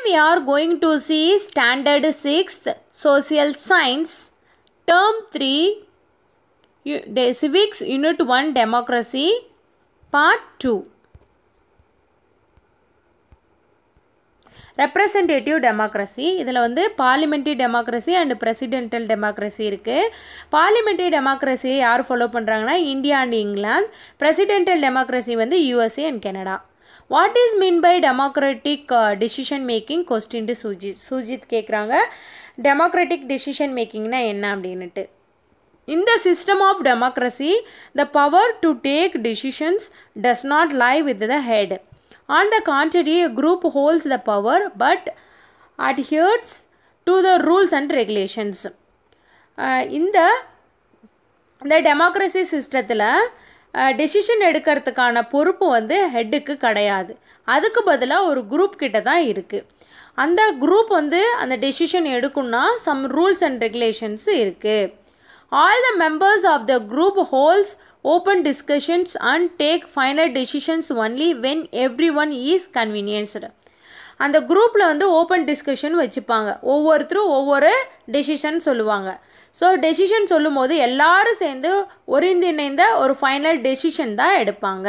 We are going to see Standard 6th Social Science Term 3 Civics Unit 1 Democracy Part 2. Representative democracy. இதில் வந்து parliamentary democracy and presidential democracy இருக்குது. Parliamentary democracy யார் follow பண்ணுறாங்கன்னா India and England. Presidential democracy வந்து USA and Canada. What is mean by democratic decision making? Question to Sujit கேட்குறாங்க. Democratic decision makingனா என்ன அப்படின்னுட்டு. In the system of democracy, the power to take decisions does not lie with the head. On the contrary, a group holds the power but adheres to the rules and regulations. இந்த democracy systemத்தில் decision எடுக்கிறதுக்கான பொறுப்பு வந்து ஹெட்டுக்கு கிடையாது. அதுக்கு பதிலாக ஒரு group கிட்ட தான் இருக்குது. அந்த குரூப் வந்து அந்த டெசிஷன் எடுக்கணும்னா சம் ரூல்ஸ் அண்ட் ரெகுலேஷன்ஸ் இருக்குது. All the members of the group holds open discussions and take final decisions only when everyone is convenienced. அந்த குரூப்பில் வந்து ஓப்பன் டிஸ்கஷன் வச்சுப்பாங்க. ஒவ்வொருத்தரும் ஒவ்வொரு டெசிஷன் சொல்லுவாங்க. ஸோ டெசிஷன் சொல்லும் போது எல்லாரும் சேர்ந்து ஒருங்கிணைந்த ஒரு ஃபைனல் டெசிஷன் தான் எடுப்பாங்க.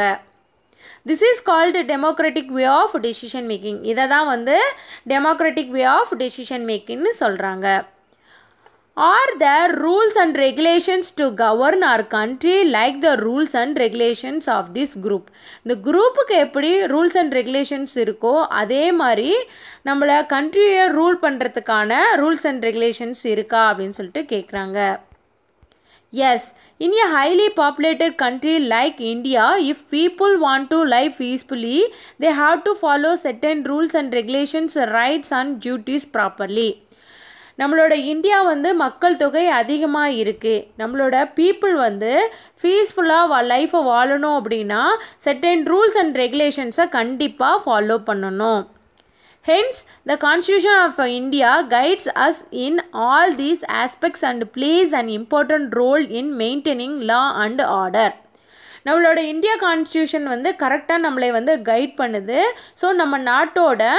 This is called democratic way of decision making. இதை தான் வந்து டெமோக்ராட்டிக் வே ஆஃப் டெசிஷன் மேக்கிங்னு சொல்கிறாங்க. Are there rules and regulations to govern our country like the rules and regulations of this group? இந்த குரூப்புக்கு எப்படி ரூல்ஸ் அண்ட் ரெகுலேஷன்ஸ் இருக்கோ அதே மாதிரி நம்மளை கண்ட்ரியை ரூல் பண்ணுறதுக்கான ரூல்ஸ் அண்ட் ரெகுலேஷன்ஸ் இருக்கா அப்படின்னு சொல்லிட்டு கேட்குறாங்க. Yes, in a highly populated country like India, if people want to live peacefully, they have to follow certain rules and regulations, rights and duties properly. நம்மளோட இந்தியா வந்து மக்கள் தொகை அதிகமாக இருக்குது. நம்மளோட பீப்புள் வந்து பீஸ்ஃபுல்லாக லைஃப்பை வாழணும் அப்படின்னா செர்டைன் ரூல்ஸ் அண்ட் ரெகுலேஷன்ஸை கண்டிப்பாக ஃபாலோ பண்ணணும். Hence the constitution of India guides us in all these aspects and plays an important role in maintaining law and order. நம்மளோட இந்தியா கான்ஸ்டியூஷன் வந்து கரெக்டாக நம்மளை வந்து கைட் பண்ணுது. ஸோ நம்ம நாட்டோட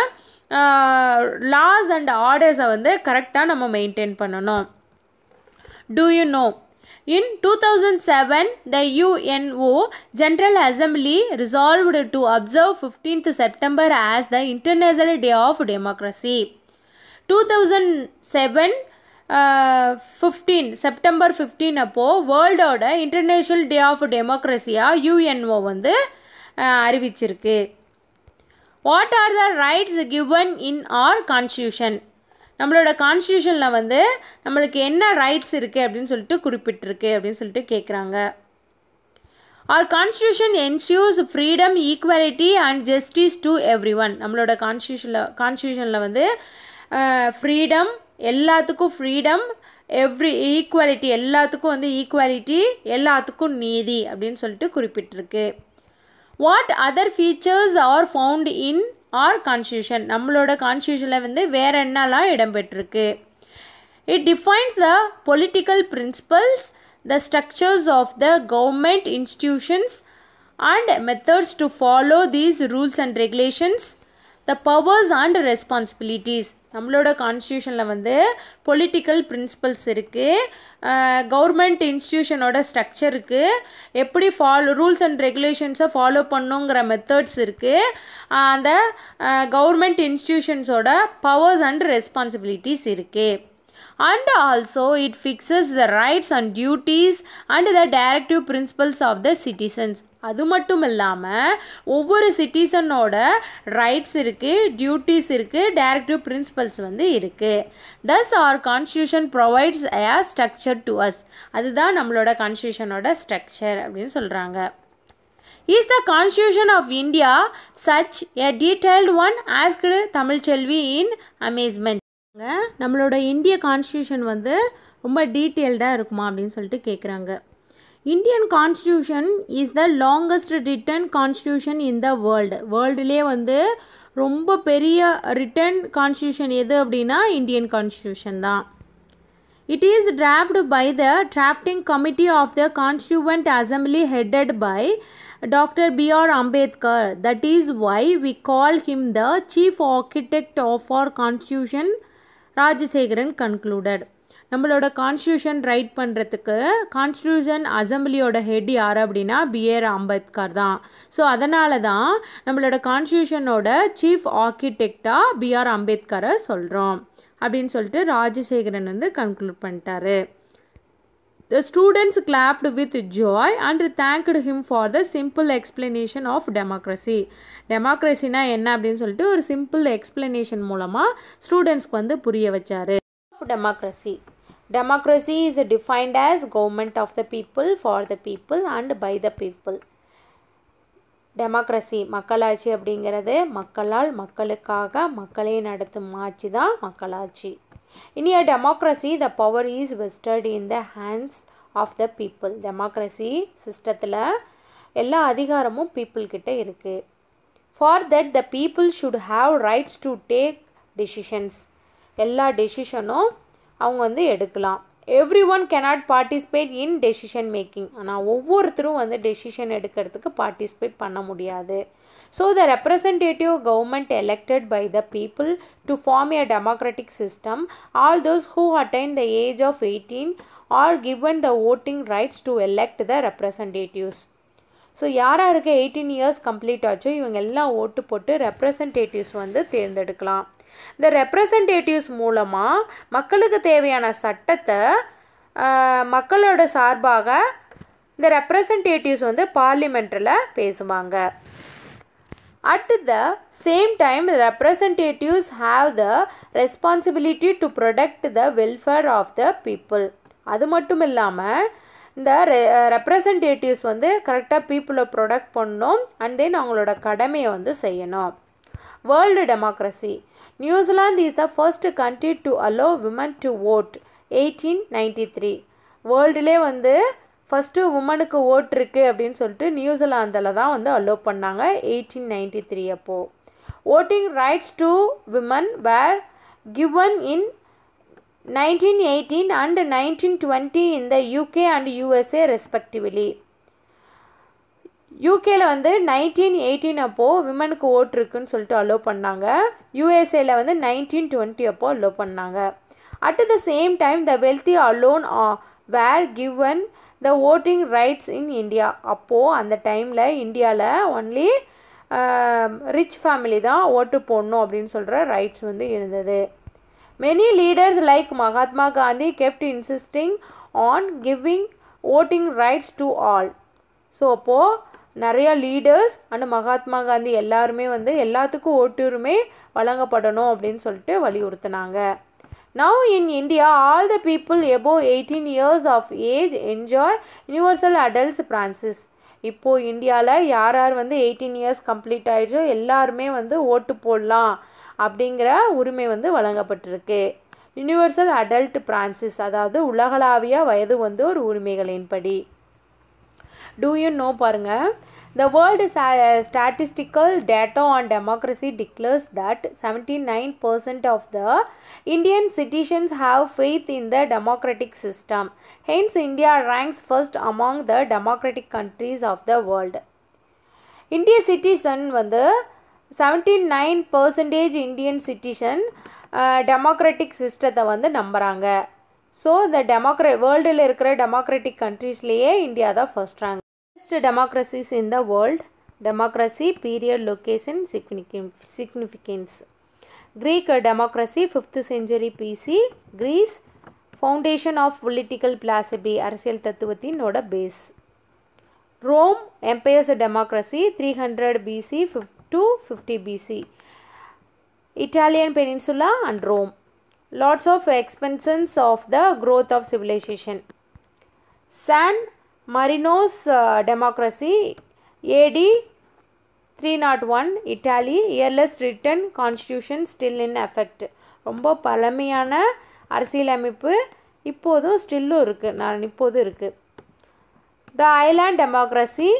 laws and orders வந்து கரெக்டாக நம்ம மெயின்டைன் பண்ணணும். Do you know? In 2007, the UNO General Assembly resolved to observe 15th September as the International Day of Democracy. 2007 September 15 அப்போ வேர்ல்டோட இன்டர்நேஷ்னல் டே ஆஃப் டெமோக்ரஸியாக UNO வந்து அறிவிச்சிருக்கு. What are the rights given in our constitution? நம்மளோட கான்ஸ்டியூஷனில் வந்து நம்மளுக்கு என்ன rights இருக்குது அப்படின்னு சொல்லிட்டு குறிப்பிட்டிருக்கு அப்படின்னு சொல்லிட்டு கேட்குறாங்க. Our constitution ensures freedom, equality and justice to everyone. நம்மளோட கான்ஸ்டியூஷனில் வந்து ஃப்ரீடம், எல்லாத்துக்கும் ஃப்ரீடம், ஈக்குவாலிட்டி, எல்லாத்துக்கும் வந்து ஈக்குவாலிட்டி, எல்லாத்துக்கும் நீதி அப்படின்னு சொல்லிட்டு குறிப்பிட்டிருக்கு. What other features are found in our constitution? நம்மளோட கான்ஸ்டியூஷனில் வந்து வேறு என்னெல்லாம் இடம்பெற்றிருக்கு? It defines the political principles, the structures of the government institutions and methods to follow these rules and regulations, the powers and responsibilities. நம்மளோட கான்ஸ்டியூஷனில் வந்து political principles இருக்குது, government இன்ஸ்டியூஷனோட structure இருக்குது, எப்படி ரூல்ஸ் அண்ட் ரெகுலேஷன்ஸை ஃபாலோ பண்ணுங்கிற மெத்தட்ஸ் இருக்குது, அந்த government இன்ஸ்டியூஷன்ஸோட powers and responsibilities இருக்குது. And also it fixes the rights and duties and the directive principles of the citizens. அது மட்டும் இல்லாமல் ஒவ்வொரு சிட்டிசனோட ரைட்ஸ் இருக்குது, டியூட்டிஸ் இருக்குது, டைரக்டிவ் பிரின்சிபல்ஸ் வந்து இருக்குது. Thus our constitution provides a structure to us. அதுதான் நம்மளோட கான்ஸ்டியூஷனோட ஸ்ட்ரக்சர் அப்படின்னு சொல்கிறாங்க. Is the constitution of India such a detailed one? asked Tamilselvi in amazement. நம்மளோட இந்திய கான்ஸ்டியூஷன் வந்து ரொம்ப டீட்டெயில்டாக இருக்குமா அப்படின்னு சொல்லிட்டு கேட்குறாங்க. Indian constitution is the longest written constitution in the வேர்ல்டுலே வந்து ரொம்ப பெரிய ரிட்டன் கான்ஸ்டியூஷன் எது அப்படின்னா இந்தியன் கான்ஸ்டியூஷன் தான். It is drafted by the drafting committee of the Constituent Assembly headed by Dr. B.R. Ambedkar. That is why we call him the chief architect of our constitution, Rajasekharan concluded. நம்மளோட constitution right பண்ணுறதுக்கு constitution அசம்பிளியோட head யார் அப்படின்னா PR Ambedkar தான். So அதனால தான் நம்மளோட கான்ஸ்டியூஷனோட chief ஆர்கிடெக்டாக PR அம்பேத்கரை சொல்கிறோம் அப்படின்னு சொல்லிட்டு ராஜசேகரன் வந்து கன்க்ளூட் பண்ணிட்டாரு. The students clapped with joy and thanked him for the simple explanation of democracy. டெமோக்ரஸினா என்ன அப்படின்னு சொல்லிட்டு ஒரு சிம்பிள் எக்ஸ்பிளனேஷன் மூலமாக ஸ்டூடெண்ட்ஸ்க்கு வந்து புரிய வச்சாரு. Democracy. Democracy is defined as government of the people, for the people and by the people. Democracy மக்களாட்சி அப்படிங்கிறது மக்களால் மக்களுக்காக மக்களை நடத்தும் ஆட்சி தான் மக்களாட்சி. In a democracy, the power is vested in the hands of the people. Democracy சிஸ்டத்தில் எல்லா அதிகாரமும் பீப்புள் கிட்ட இருக்குது. For that, the people should have rights to take decisions. எல்லா டெசிஷனும் அவங்க வந்து எடுக்கலாம். Everyone cannot participate in decision making. ஆனால் ஒவ்வொருத்தரும் வந்து டெசிஷன் எடுக்கிறதுக்கு பார்ட்டிசிபேட் பண்ண முடியாது. So the representative government elected by the people to form a democratic system, all those who attain the age of 18 are given the voting rights to elect the representatives. So யாராருக்கு 18 years complete ஆச்சோ இவங்க எல்லாம் ஓட்டு போட்டு representatives வந்து தேர்ந்தெடுக்கலாம். இந்த representatives மூலமாக மக்களுக்கு தேவையான சட்டத்தை மக்களோட சார்பாக இந்த ரெப்ரசன்டேட்டிவ்ஸ் வந்து பார்லிமெண்ட்டில் பேசுவாங்க. At the same time, the representatives have the responsibility to protect the welfare of the people. அது மட்டும் இல்லாமல் இந்த ரெப்ரசன்டேட்டிவ்ஸ் வந்து கரெக்டாக பீப்புளை ப்ரொடெக்ட் பண்ணணும் அண்ட் தென் அவங்களோட கடமையை வந்து செய்யணும். World democracy. New Zealand is the first country to allow women to vote. 1893. வேர்ல்டுலே வந்து ஃபஸ்ட்டு உமனுக்கு ஓட் இருக்குது அப்படின்னு சொல்லிட்டு நியூசிலாந்தில் தான் வந்து அலோவ் பண்ணாங்க 1893 அப்போது. Voting rights to women were given in 1918 and 1920 in the UK and USA respectively. யூகேல வந்து 1918 அப்போது விமனுக்கு ஓட் இருக்குன்னு சொல்லிட்டு அலோவ் பண்ணாங்க. யூஎஸ்ஏல வந்து 1920 அப்போது அலோவ் பண்ணாங்க. At the same time the wealthy alone were given the voting rights in India. அப்போது அந்த டைமில் இந்தியாவில் ஒன்லி ரிச் ஃபேமிலி தான் ஓட்டு போடணும் அப்படின்னு சொல்கிற ரைட்ஸ் வந்து இருந்தது. Many leaders like Mahatma Gandhi kept insisting on giving voting rights to all. So அப்போது நிறைய லீடர்ஸ் அண்ட் மகாத்மா காந்தி எல்லாருமே வந்து எல்லாத்துக்கும் ஓட்டுரிமை வழங்கப்படணும் அப்படின்னு சொல்லிட்டு வலியுறுத்தினாங்க. Now in India, all the people above 18 years of age enjoy universal adult suffrage. இப்போது இந்தியாவில் யார் யார் வந்து 18 இயர்ஸ் கம்ப்ளீட் ஆகிடுச்சோ எல்லாருமே வந்து ஓட்டு போடலாம் அப்படிங்கிற உரிமை வந்து வழங்கப்பட்டிருக்கு. யூனிவர்சல் அடல்ட் பிரான்சிஸ் அதாவது உலகளாவிய வயது வந்து ஒரு உரிமைகளின்படி. Do you know பாருங்க, the world statistical data on democracy declares that 79% of the Indian citizens have faith in the democratic system. Hence, India ranks first among the democratic countries of the world. India citizen வந்து 79% Indian citizen democratic சிஸ்டத்தை வந்து நம்புகிறாங்க. So இந்த வேர்ல்டில் இருக்கிற democratic கண்ட்ரீஸ்லேயே India தான் first rank. First democracies in the world. Democracy period location significance. Greek democracy 5th century BC. Greece foundation of political philosophy அரசியல் தத்துவத்தினோட base. Rome empire's democracy 300 BC to 50 BC. Italian peninsula and Rome. Lots of expansions of the growth of civilization. San Marino's democracy AD 301 Italy. Earliest written constitution still in effect. ரொம்ப பழமையான அரசியலமைப்பு இப்போதும் ஸ்டில்லும் இருக்குது, இப்போதும் இருக்குது. The island democracy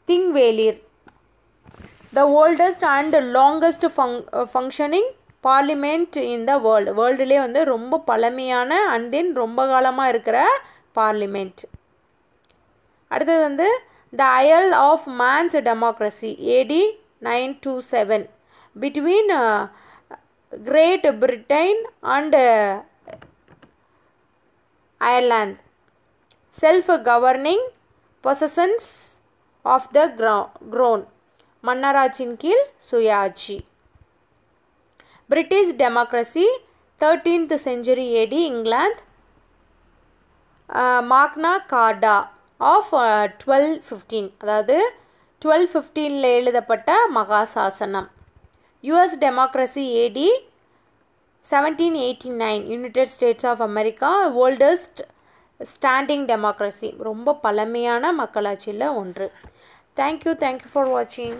Thingvellir. The oldest and longest functioning parliament in the வேர்ல்டுலேயே வந்து ரொம்ப பழமையான அண்ட் தென் ரொம்ப காலமாக இருக்கிற பார்லிமெண்ட். அடுத்தது வந்து the isle of Man's democracy AD 927 between Great Britain and Ireland. Self governing possessions of the crown மன்னராட்சியின் கீழ் சுயாட்சி. British democracy 13th century AD England. Magna Carta of 1215 அதாவது 1215 எழுதப்பட்ட மகாசாசனம். US democracy AD 1789 United States of America oldest standing democracy ரொம்ப பழமையான மக்களாட்சியில் ஒன்று. Thank you for வாட்சிங்.